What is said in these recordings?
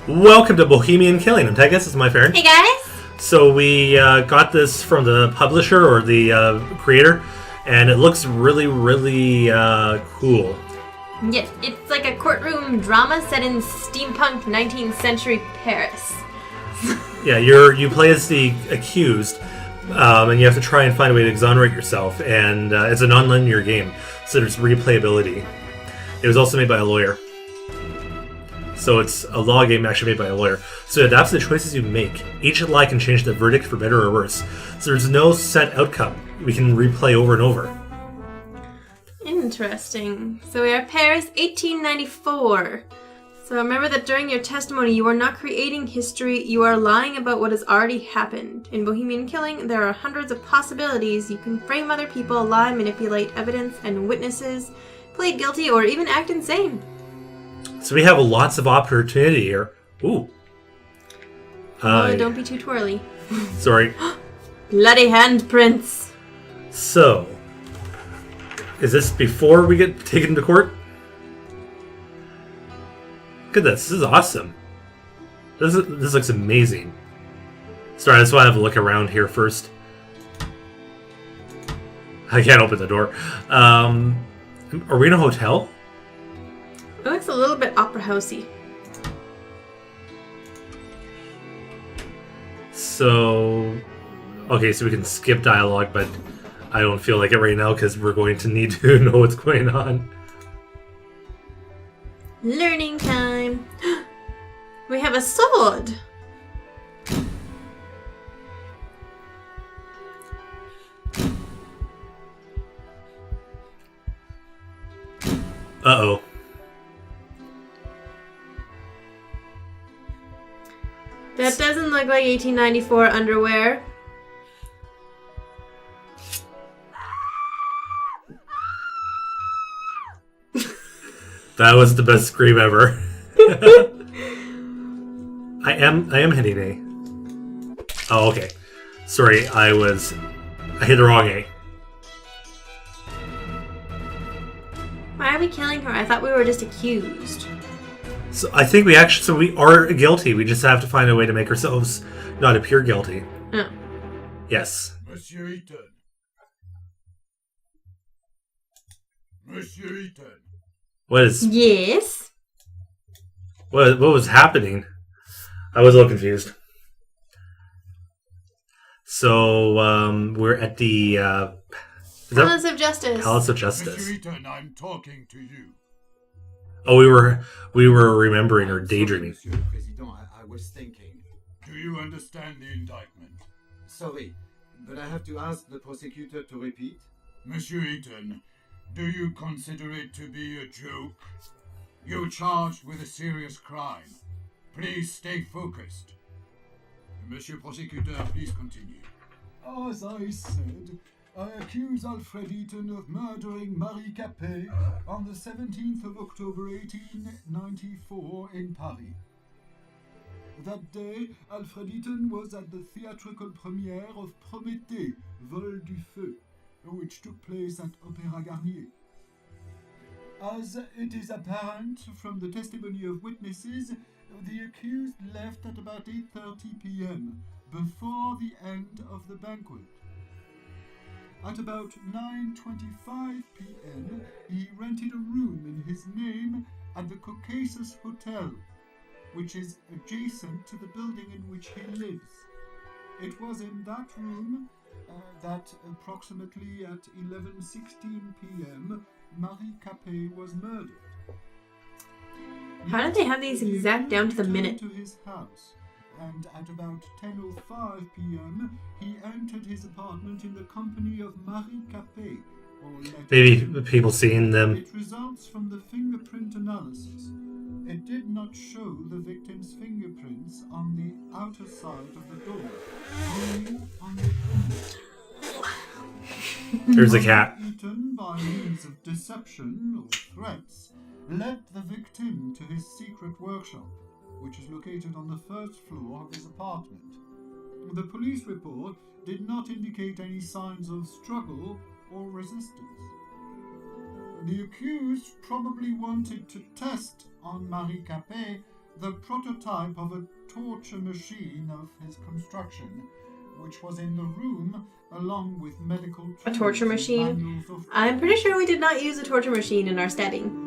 Welcome to Bohemian Killing. I'm Tegus, this is my friend. Hey guys! So we got this from the publisher or the creator, and it looks really, really cool. Yes, it's like a courtroom drama set in steampunk 19th century Paris. Yeah, you play as the accused, and you have to try and find a way to exonerate yourself, and it's a non-linear game, so there's replayability. It was also made by a lawyer. So it's a law game actually made by a lawyer. So it adapts to the choices you make. Each lie can change the verdict for better or worse. So there's no set outcome. We can replay over and over. Interesting. So we are Paris, 1894. So remember that during your testimony, you are not creating history, you are lying about what has already happened. In Bohemian Killing, there are hundreds of possibilities. You can frame other people, lie, manipulate evidence and witnesses, plead guilty, or even act insane. So we have lots of opportunity here. Ooh. Don't be too twirly. Sorry. Bloody handprints. So, is this before we get taken to court? Look at this. This is awesome. This looks amazing. Sorry, I just want to have a look around here first. I can't open the door. Are we in a hotel? It looks a little bit opera housey. So, okay, so we can skip dialogue, but I don't feel like it right now because we're going to need to know what's going on. Learning time. We have a sword. Uh-oh. That doesn't look like 1894 underwear. That was the best scream ever. I am hitting A. Oh, okay. Sorry, I hit the wrong A. Why are we killing her? I thought we were just accused. So I think we are guilty. We just have to find a way to make ourselves not appear guilty. Oh. Yes. Monsieur Eaton. Monsieur Eaton. Yes? What was happening? I was a little confused. So, we're at the, Palace of Justice. Palace of Justice. Monsieur Eaton, I'm talking to you. Oh, we were remembering or daydreaming. Sorry, Monsieur le Président, I was thinking. Do you understand the indictment? Sorry, but I have to ask the prosecutor to repeat. Monsieur Eaton, do you consider it to be a joke? You're charged with a serious crime. Please stay focused. Monsieur Prosecutor, please continue. As I said, I accuse Alfred Eaton of murdering Marie Capet on the 17th of October 1894 in Paris. That day, Alfred Eaton was at the theatrical premiere of Prométhée, Vol du Feu, which took place at Opéra Garnier. As it is apparent from the testimony of witnesses, the accused left at about 8:30 p.m., before the end of the banquet. At about 9:25 p.m., he rented a room in his name at the Caucasus Hotel, which is adjacent to the building in which he lives. It was in that room that approximately at 11:16 p.m., Marie Capet was murdered. How did they have these exact down to the minute? To his house, and at about 10:05 p.m., he entered his apartment in the company of Marie Capet. Maybe people seeing them. It results from the fingerprint analysis. It did not show the victim's fingerprints on the outer side of the door, only on the inner. There's a cat. Eaton, by means of deception or threats, led the victim to his secret workshop, which is located on the first floor of his apartment. The police report did not indicate any signs of struggle or resistance. The accused probably wanted to test on Marie Capet the prototype of a torture machine of his construction, which was in the room along with medical tools. A torture and machine? manuals of- I'm pretty sure we did not use a torture machine in our stabbing.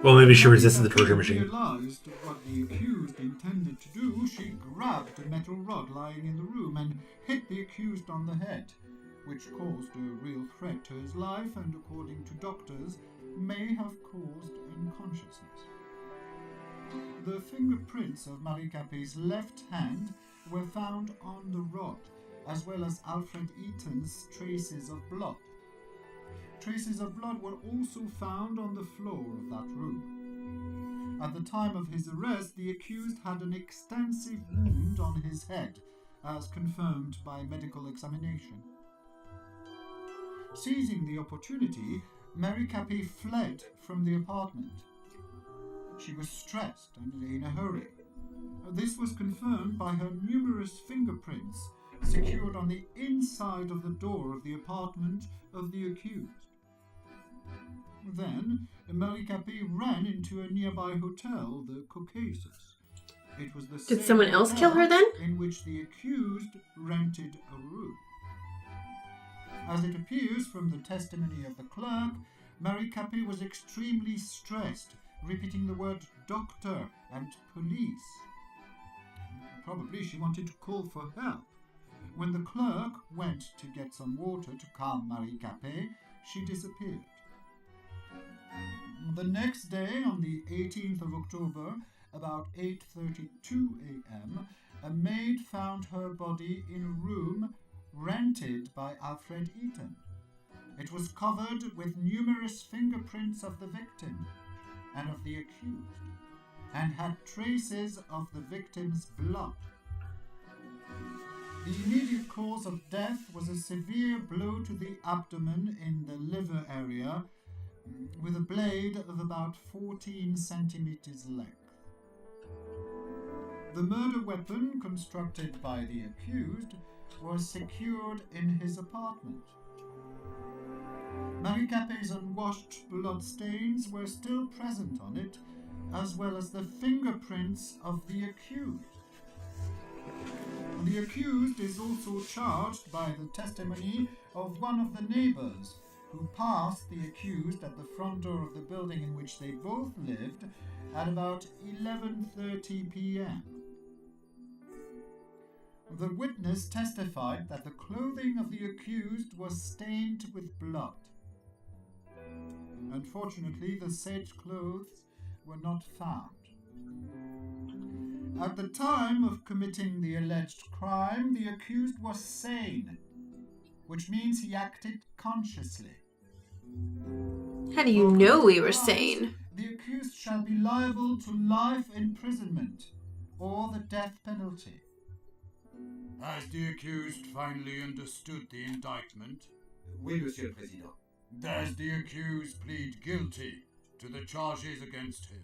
Well, maybe she resisted the torture machine. Realized what the accused intended to do, she grabbed a metal rod lying in the room and hit the accused on the head, which caused a real threat to his life and, according to doctors, may have caused unconsciousness. The fingerprints of Marie Capet's left hand were found on the rod, as well as Alfred Eaton's traces of blood. Traces of blood were also found on the floor of that room. At the time of his arrest, the accused had an extensive wound on his head, as confirmed by medical examination. Seizing the opportunity, Marie Capet fled from the apartment. She was stressed and in a hurry. This was confirmed by her numerous fingerprints secured on the inside of the door of the apartment of the accused. Then, Marie Capet ran into a nearby hotel, the Caucasus. It was the Did same someone else kill her hotel then? in which the accused rented a room. As it appears from the testimony of the clerk, Marie Capet was extremely stressed, repeating the word doctor and police. Probably she wanted to call for help. When the clerk went to get some water to calm Marie Capet, she disappeared. The next day, on the 18th of October, about 8:32 a.m., a maid found her body in a room rented by Alfred Eaton. It was covered with numerous fingerprints of the victim and of the accused, and had traces of the victim's blood. The immediate cause of death was a severe blow to the abdomen in the liver area, with a blade of about 14 centimeters length. The murder weapon, constructed by the accused, was secured in his apartment. Marie Capet's unwashed blood stains were still present on it, as well as the fingerprints of the accused. The accused is also charged by the testimony of one of the neighbors who passed the accused at the front door of the building in which they both lived at about 11:30 p.m. The witness testified that the clothing of the accused was stained with blood. Unfortunately, the said clothes were not found. At the time of committing the alleged crime, the accused was sane, which means he acted consciously. How do you know we were sane? The accused shall be liable to life imprisonment or the death penalty. Has the accused finally understood the indictment? Oui, Monsieur le Président. Does the accused plead guilty to the charges against him?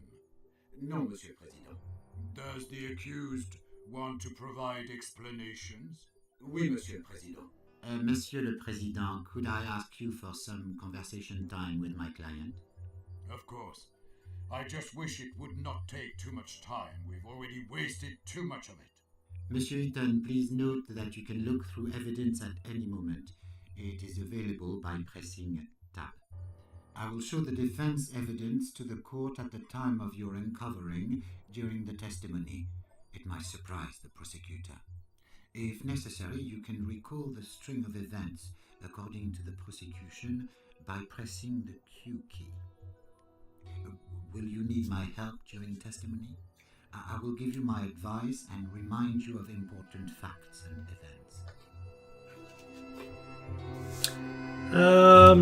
Non, Monsieur le Président. Does the accused want to provide explanations? Oui, Monsieur le Président. Monsieur le Président, could I ask you for some conversation time with my client? Of course. I just wish it would not take too much time. We've already wasted too much of it. Monsieur Eaton, please note that you can look through evidence at any moment. It is available by pressing tab. I will show the defense evidence to the court at the time of your uncovering during the testimony. It might surprise the prosecutor. If necessary, you can recall the string of events according to the prosecution by pressing the Q key. Will you need my help during testimony? I will give you my advice and remind you of important facts and events.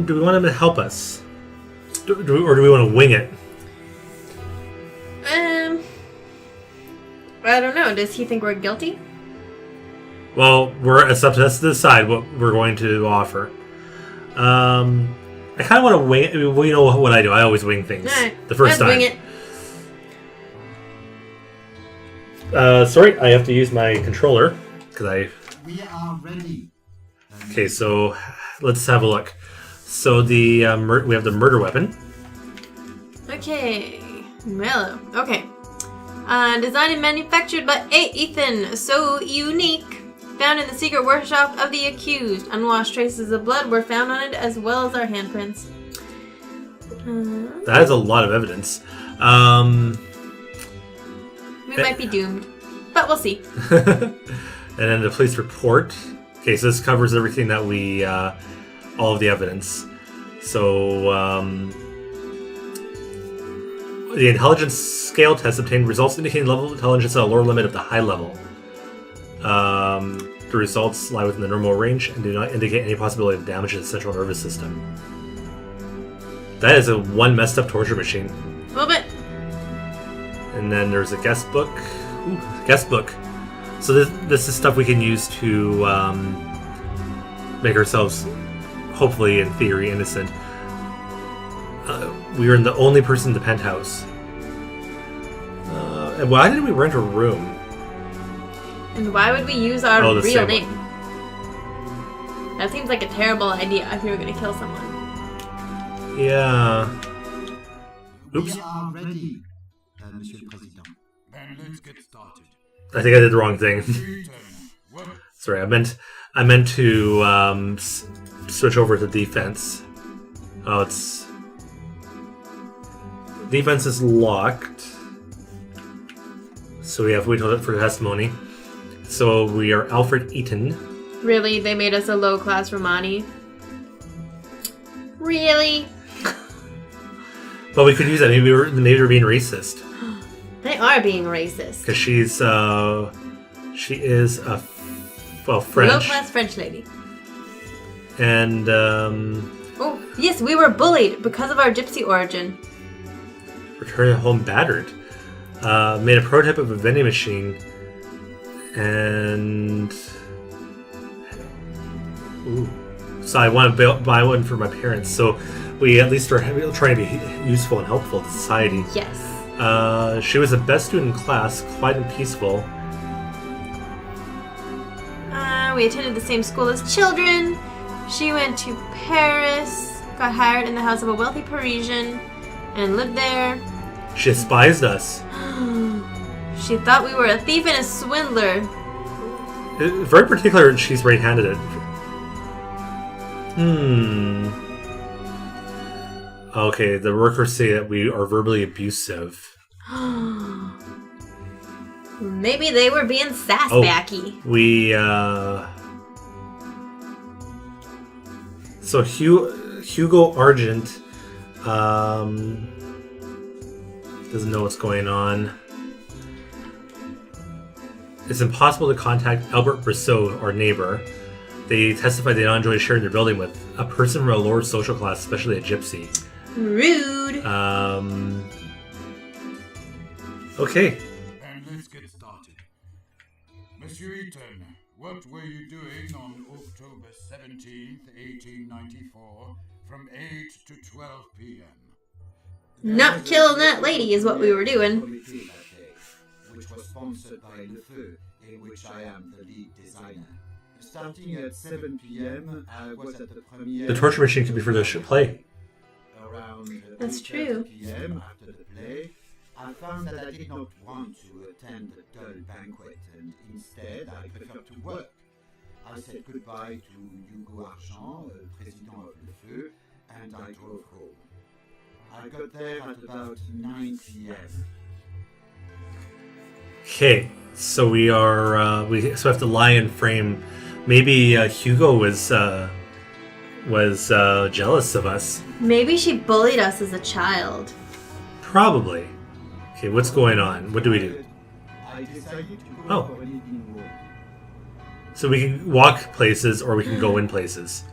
Do we want him to help us? Or do we want to wing it? I don't know. Does he think we're guilty? Well, it's up to us to decide what we're going to offer. I kind of want to wing it. Well, you know what I do. I always wing things. Alright, The first let's time. wing it. Sorry, I have to use my controller because We are ready. Okay, so let's have a look. So we have the murder weapon. Okay. Well, okay. Designed and manufactured by A. Ethan. So unique. Found in the secret workshop of the accused. Unwashed traces of blood were found on it, as well as our handprints. That is a lot of evidence. We might be doomed, but we'll see. And then the police report. Okay, so this covers everything that we, all of the evidence. So, the intelligence scale test obtained results indicating level of intelligence at a lower limit of the high level. The results lie within the normal range and do not indicate any possibility of damage to the central nervous system. That is one messed up torture machine. A little bit. And then there's a guest book. Ooh, guest book. So this is stuff we can use to make ourselves, hopefully, in theory, innocent. We were the only person in the penthouse. And why did we rent a room? And why would we use our the real same name? That seems like a terrible idea if you were going to kill someone. Yeah. Oops. We are ready, Monsieur le Président. Then let's get started. I think I did the wrong thing. What? Sorry, I meant to switch over to defense. Oh, it's defense is locked, so we have to wait for testimony. So we are Alfred Eaton. Really? They made us a low-class Romani? Really? But we could use that. Maybe they're being racist. They are being racist. Because she is a French. Low-class French lady. And Oh, yes, we were bullied because of our gypsy origin. returned home battered. Made a prototype of a vending machine. And so I want to buy one for my parents. So we at least are trying to be useful and helpful to society. Yes. She was the best student in class, quiet and peaceful. We attended the same school as children. She went to Paris, got hired in the house of a wealthy Parisian, and lived there. She despised us. She thought we were a thief and a swindler. Very particular, she's right-handed it. Okay, the workers say that we are verbally abusive. Maybe they were being sassbacky. So Hugo Argent doesn't know what's going on. It's impossible to contact Albert Brissot, our neighbor. They testified they don't enjoy sharing their building with a person from a lower social class, especially a gypsy. Rude. Okay. And let's get started. Monsieur Eaton, what were you doing on October 17th, 1894, from 8 to 12 p.m.? Not killing that lady is what we were doing. Committee that day, which was sponsored by Le Feu, in which I am the lead designer. Starting at 7 p.m., I was at the premiere. The torture machine could be for the play. Around That's 8:30 true. p.m. after the play, I found that I did not want to attend the dull banquet, and instead I preferred to work. I said goodbye to Hugo Argent, president of Le Feu, and I drove home. I got there at about 9 p.m. Okay, so we are we have to lie in frame. Maybe Hugo was jealous of us. Maybe she bullied us as a child. Probably. Okay, what's going on? What do we do? I decided to go Oh. for an evening walk. So we can walk places or we can go in places.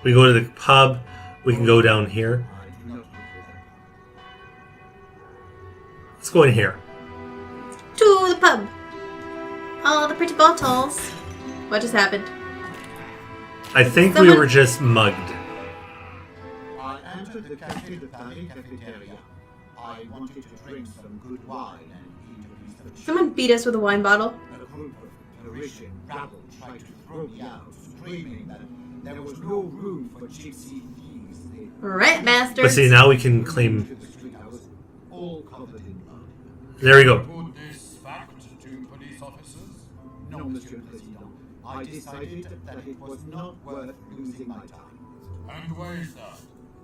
We go to the pub. We can go down here. I do not recall that. Let's go in here. To the pub. All the pretty bottles. What just happened? I think we Someone- were just mugged. I entered the Café de Paris cafeteria. I wanted to drink some good wine and eat a piece of cheese. Someone beat us with a wine bottle. A group of Parisian rabble tried to throw me out, screaming that there was no room for gypsy thieves. They Rat bastards. But see, now we can claim. to the street. I was all covered in blood. There we go. Report this fact to police officers? No, Monsieur President. I decided that it was not worth losing my time. And why is that?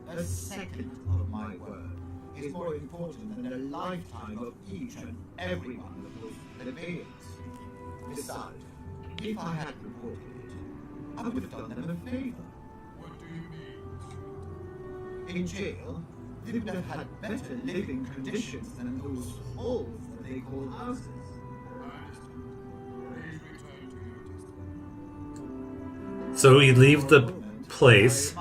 A second of my work is more important than a lifetime of each and every one of those plebeians. Besides, if I had reported it, I would have done them a favor. What do you mean? In jail, they would have had better living conditions than those holes that they call houses. I understand. Please return to your testimony. So we leave the place.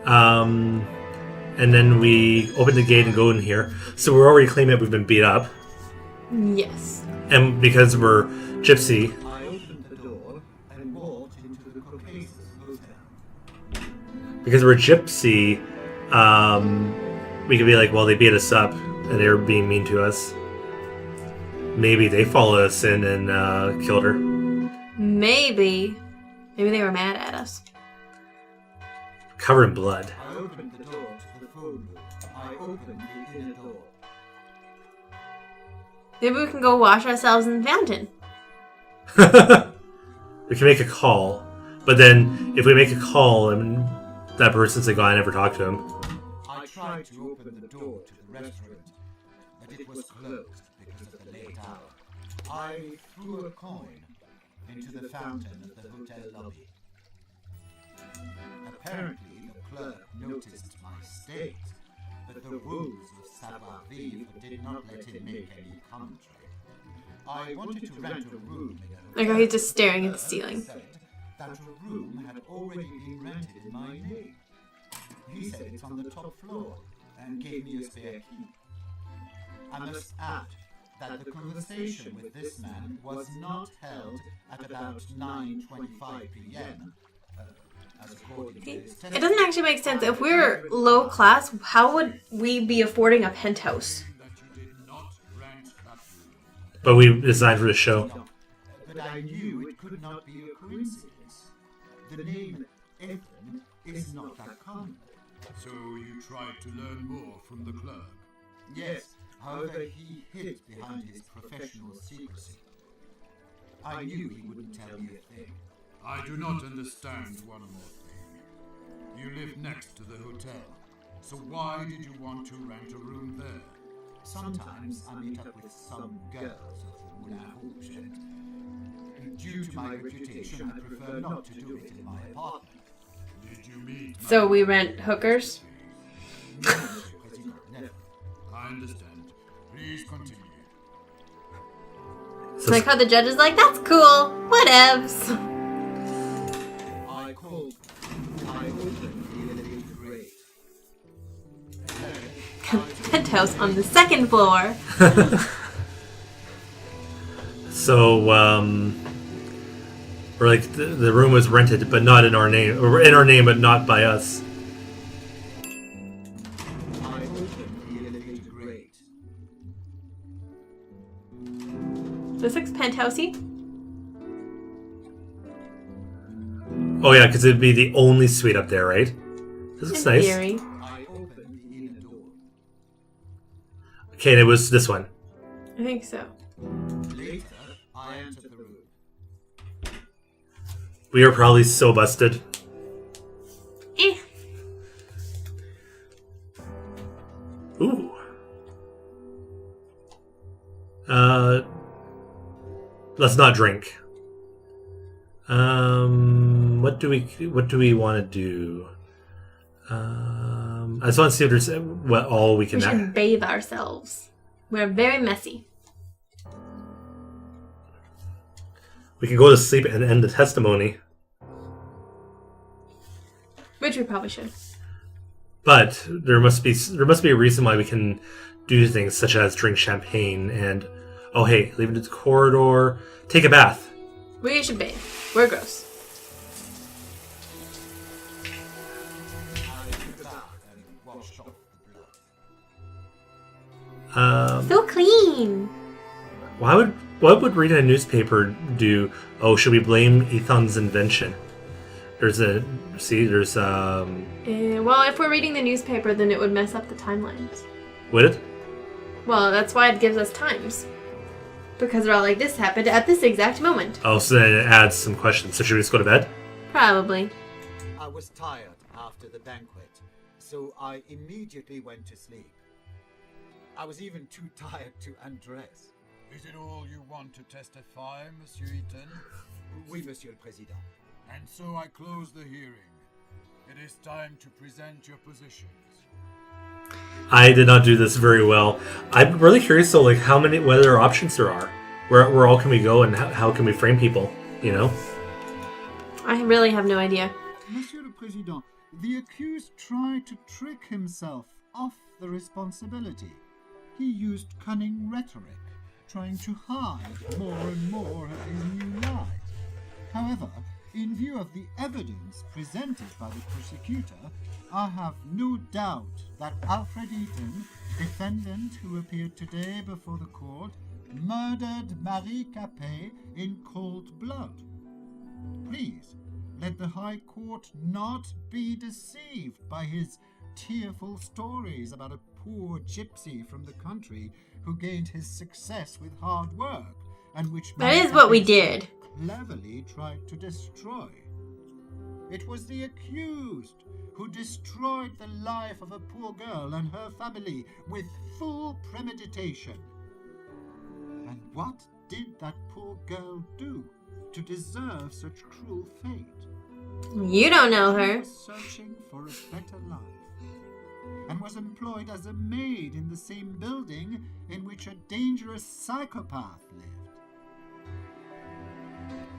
And then we open the gate and go in here. So we're already claiming that we've been beat up. Yes. And because we're gypsy, I opened the door and walked into the Caucasus Hotel. we could be like, well, they beat us up and they were being mean to us. Maybe they followed us in and killed her. Maybe they were mad at us. Covered in blood. I opened the door to the phone room. I opened the inner door. Maybe we can go wash ourselves in the fountain. We can make a call, but then if we make a call and that person's like, oh, I never talked to him. I tried to open the door to the restaurant, but it was closed because of the late hour. I threw a coin into the fountain of the hotel lobby. Apparently, the clerk noticed my state, but the rules of savoir-vivre did not let him make any commentary. I wanted to rent a room in a hotel. Like how he's just staring at the ceiling. Said that a room had already been rented in my name. He said it's on the top floor and gave me a spare key. I must add that the conversation with this man was not held at about 9:25 p.m. As according to his It testimony. doesn't actually make sense. If we're low class, how would we be affording a penthouse? That you did not rent that room. But we designed for the show. But I knew it could not be a coincidence. The name Ethan is not that common. So you tried to learn more from the clerk. Yes, however, he hid behind his professional secrecy. I knew he wouldn't tell me a thing. I do not understand one more thing. You live next to the hotel, so why did you want to rent a room there? Sometimes I meet up with some girls of the Moulin Rouge, and due to my reputation, I prefer not to do it in my apartment. Did you meet So we rent hookers? No, Monsieur President, never. I understand. Please continue. It's like how the judge is like, that's cool, whatevs. I opened the elevator grate. Penthouse on the second floor. So, we're like, the room was rented, but not in our name. Or in our name, but not by us. I opened the elevator grate. This looks penthousey. Oh yeah, because it'd be the only suite up there, right? This looks In nice. theory. I opened the inner door. Okay, and it was this one. I think so. Later, I entered the room. We are probably so busted. Eh. Ooh. Let's not drink. What do we want to do? I just want to see if there's what all we can. We should bathe ourselves. We're very messy. We can go to sleep and end the testimony. Which we probably should. But there must be a reason why we can do things such as drink champagne and leave it to the corridor, take a bath. We should bathe. We're gross. I took a bath and washed off the blood. So clean. What would reading a newspaper do? Oh, should we blame Ethan's invention? There's well, if we're reading the newspaper, then it would mess up the timelines. would it? Well, that's why it gives us times. Because they're all like, this happened at this exact moment. Oh, so then it adds some questions. So should we just go to bed? Probably. I was tired after the banquet, so I immediately went to sleep. I was even too tired to undress. Is it all you want to testify, Monsieur Eaton? Oui, Monsieur le Président. And so I close the hearing. It is time to present your positions. I did not do this very well. I'm really curious though, like how many, what other options there are. Where all can we go, and how can we frame people? You know. I really have no idea. Monsieur le Président, the accused tried to trick himself off the responsibility. He used cunning rhetoric, trying to hide more and more of his new lies. However, in view of the evidence presented by the prosecutor, I have no doubt that Alfred Eaton, defendant who appeared today before the court, murdered Marie Capet in cold blood. Please, let the High Court not be deceived by his tearful stories about a poor gypsy from the country who gained his success with hard work, and which That is what we did. cleverly tried to destroy. It was the accused who destroyed the life of a poor girl and her family with full premeditation. And what did that poor girl do to deserve such cruel fate? You don't know She her. was searching for a better life, and was employed as a maid in the same building in which a dangerous psychopath lived.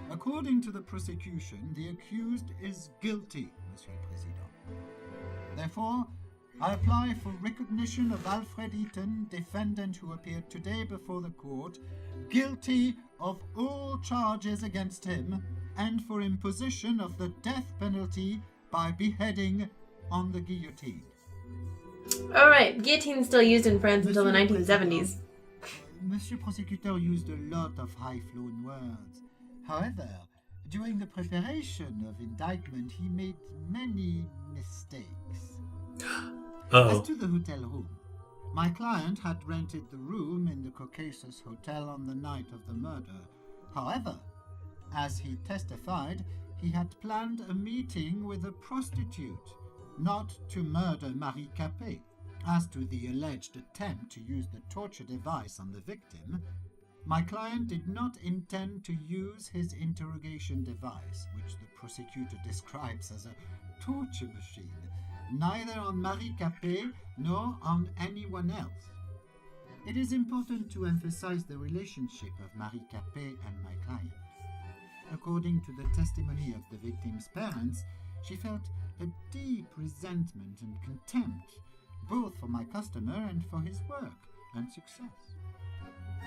According to the prosecution, the accused is guilty, Monsieur le Président. Therefore, I apply for recognition of Alfred Eaton, defendant who appeared today before the court, guilty of all charges against him, and for imposition of the death penalty by beheading on the guillotine. Alright, guillotine's still used in France until the Monsieur le 1970s. Monsieur Prosecutor used a lot of high-flown words. However, during the preparation of indictment, he made many mistakes. As Uh-oh. to the hotel room, my client had rented the room in the Caucasus Hotel on the night of the murder. However, as he testified, he had planned a meeting with a prostitute, not to murder Marie Capet. As to the alleged attempt to use the torture device on the victim, my client did not intend to use his interrogation device, which the prosecutor describes as a torture machine, neither on Marie Capet nor on anyone else. It is important to emphasize the relationship of Marie Capet and my client. According to the testimony of the victim's parents, she felt a deep resentment and contempt, both for my customer and for his work and success.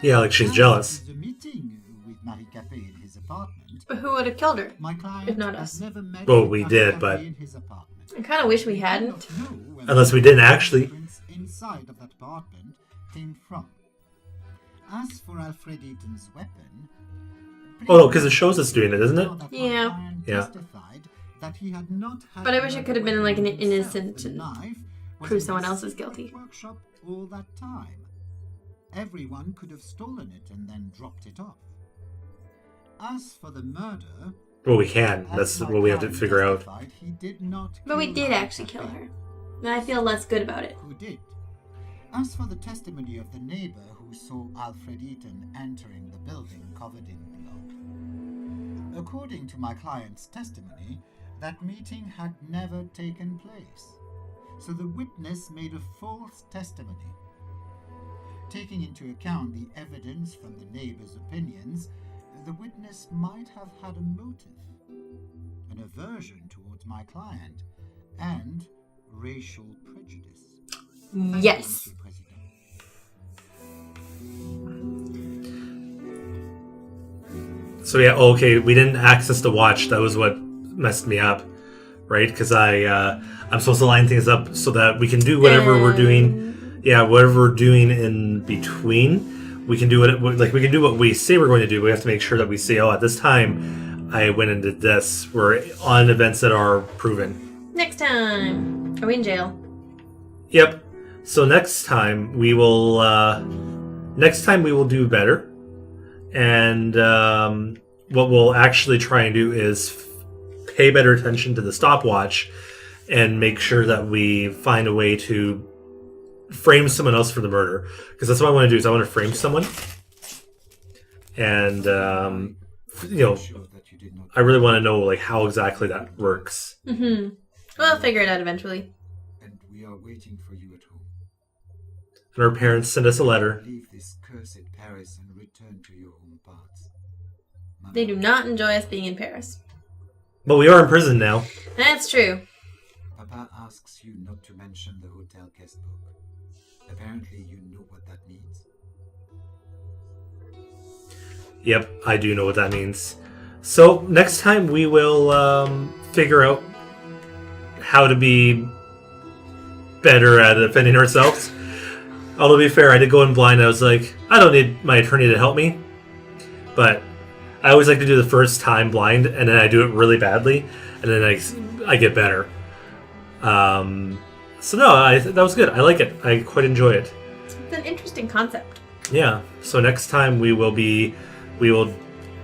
Yeah, like she's jealous. The meeting with Marie Capet in his apartment. But who would have killed her? My client If not has us. never met Well, we Marie did, Capet but- in his apartment. I kind of wish we We do hadn't. not know where Unless we the didn't actually. footprints inside of that apartment came from. As for Alfred Eaton's weapon. Oh, no, 'cause it shows us doing it, doesn't it? That my Yeah. client Yeah. testified that he had not had But I wish it could have been like an himself. innocent The and knife was prove in someone his else is secret guilty. Workshop all that time. Everyone could have stolen it and then dropped it off. As for the murder, Well, we can. as That's my what we have to client figure out. testified, he did not But we kill did Marie actually kill Capet. her. And I feel less good about it. Who did? As for the testimony of the neighbor who saw Alfred Eaton entering the building covered in blood. According to my client's testimony, that meeting had never taken place. So the witness made a false testimony. Taking into account the evidence from the neighbor's opinions, the witness might have had a motive, an aversion towards my client, and racial prejudice. Thank you, Yes. Monsieur President. So yeah, okay, we didn't access the watch. That was what messed me up, right? Because I'm supposed to line things up so that we can do whatever we're doing. Yeah, whatever we're doing in between, we can do it. Like we can do what we say we're going to do. We have to make sure that we say, oh, at this time, I went and did this. We're on events that are proven. Next time. Are we in jail? Yep. So next time we will do better. And what we'll actually try and do is pay better attention to the stopwatch and make sure that we find a way to frame someone else for the murder. Because that's what I want to do, is I want to frame someone. And, I really want to know like how exactly that works. Mm-hmm. We'll figure it out eventually. And we are waiting for you at home. And our parents send us a letter. Leave this cursed Paris and return to your home parts. They do not enjoy us being in Paris. But we are in prison now. That's true. Papa asks you not to mention the hotel guest book. Apparently you know what that means. Yep, I do know what that means. So next time we will figure out how to be better at defending ourselves. Although to be fair, I did go in blind. I was like, I don't need my attorney to help me. But I always like to do the first time blind, and then I do it really badly, and then I get better. So no, that was good. I like it. I quite enjoy it. It's an interesting concept. Yeah. So next time we will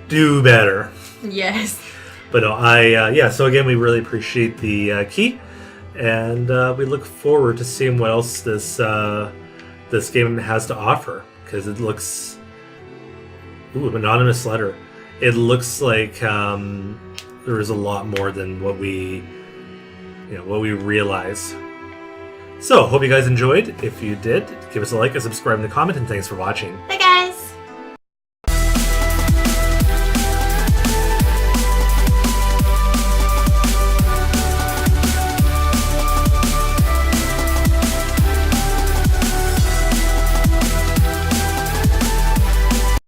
do better. Yes. But no, so again, we really appreciate the key, and we look forward to seeing what else this game has to offer, because it looks... Ooh, an anonymous letter. It looks like there is a lot more than what we realize. So, hope you guys enjoyed. If you did, give us a like, a subscribe, and a comment, and thanks for watching. Bye, guys.